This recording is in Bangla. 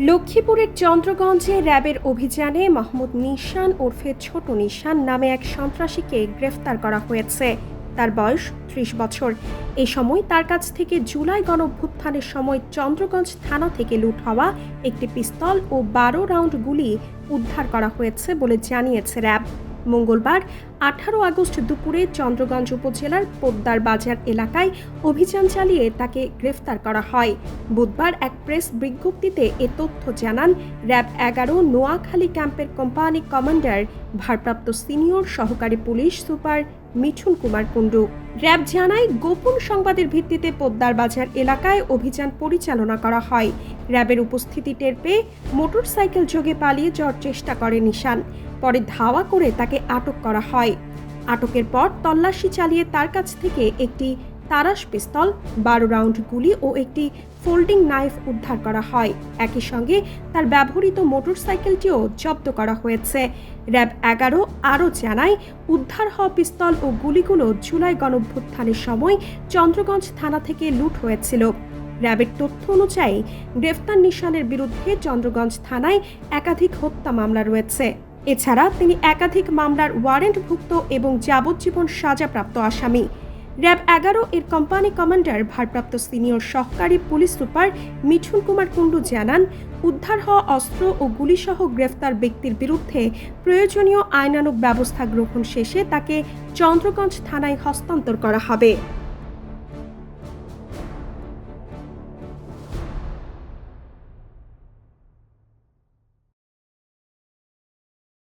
লক্ষ্মীপুরের চন্দ্রগঞ্জে র্যাবের অভিযানে মাহমুদ নিশান ওরফে ছোট নিশান নামে এক সন্ত্রাসীকে গ্রেফতার করা হয়েছে। তার বয়স ৩০ বছর। এ সময় তার কাছ থেকে জুলাই গণঅভ্যুত্থানের সময় চন্দ্রগঞ্জ থানা থেকে লুট হওয়া একটি পিস্তল ও ১২ রাউন্ড গুলি উদ্ধার করা হয়েছে বলে জানিয়েছে র্যাব। মঙ্গলবার ১৮ আগস্ট দুপুরে চন্দ্রগঞ্জ উপজেলার পোদ্দার বাজার এলাকায় অভিযান চালিয়ে তাকে গ্রেফতার করা হয়। বুধবার এক প্রেস বিজ্ঞপ্তিতে এ তথ্য জানান র্যাব ১১ নোয়াখালী ক্যাম্পের কোম্পানি কমান্ডার ভারপ্রাপ্ত সিনিয়র সহকারী police super Mithun Kumar Kundu. RAB জানায়, গোপন সংবাদের ভিত্তিতে পোদ্দার বাজার এলাকায় অভিযান পরিচালনা করা হয়। র্যাবের উপস্থিতি টের পেয়ে মোটরসাইকেল যোগে পালিয়ে যাওয়ার চেষ্টা করে নিশান। পরে ধাওয়া করে তাকে আটক করা হয়। আটকের পর তল্লাশি চালিয়ে তার কাছ থেকে একটি তারাস পিস্তল, ১২ রাউন্ড গুলি ও একটি ফোল্ডিং নাইফ উদ্ধার করা হয়। একই সঙ্গে তার ব্যবহৃত মোটরসাইকেলটিও জব্দ করা হয়েছে। র্যাব ১১ আরও জানায়, উদ্ধার হওয়া পিস্তল ও গুলিগুলো জুলাই গণঅভ্যুত্থানের সময় চন্দ্রগঞ্জ থানা থেকে লুট হয়েছিল। র্যাবের তথ্য অনুযায়ী গ্রেফতার নিশানের বিরুদ্ধে চন্দ্রগঞ্জ থানায় একাধিক হত্যা মামলা রয়েছে। এছাড়া তিনি একাধিক মামলার ওয়ারেন্টভুক্ত এবং যাবজ্জীবন সাজাপ্রাপ্ত আসামি। র্যাব ১১ এর কোম্পানি কমান্ডার ভারপ্রাপ্ত সিনিয়র সহকারী পুলিশ সুপার মিঠুন কুমার কুণ্ডু জানান, উদ্ধার হওয়া অস্ত্র ও গুলিসহ গ্রেফতার ব্যক্তির বিরুদ্ধে প্রয়োজনীয় আইনানুগ ব্যবস্থা গ্রহণ শেষে তাকে চন্দ্রগঞ্জ থানায় হস্তান্তর করা হবে।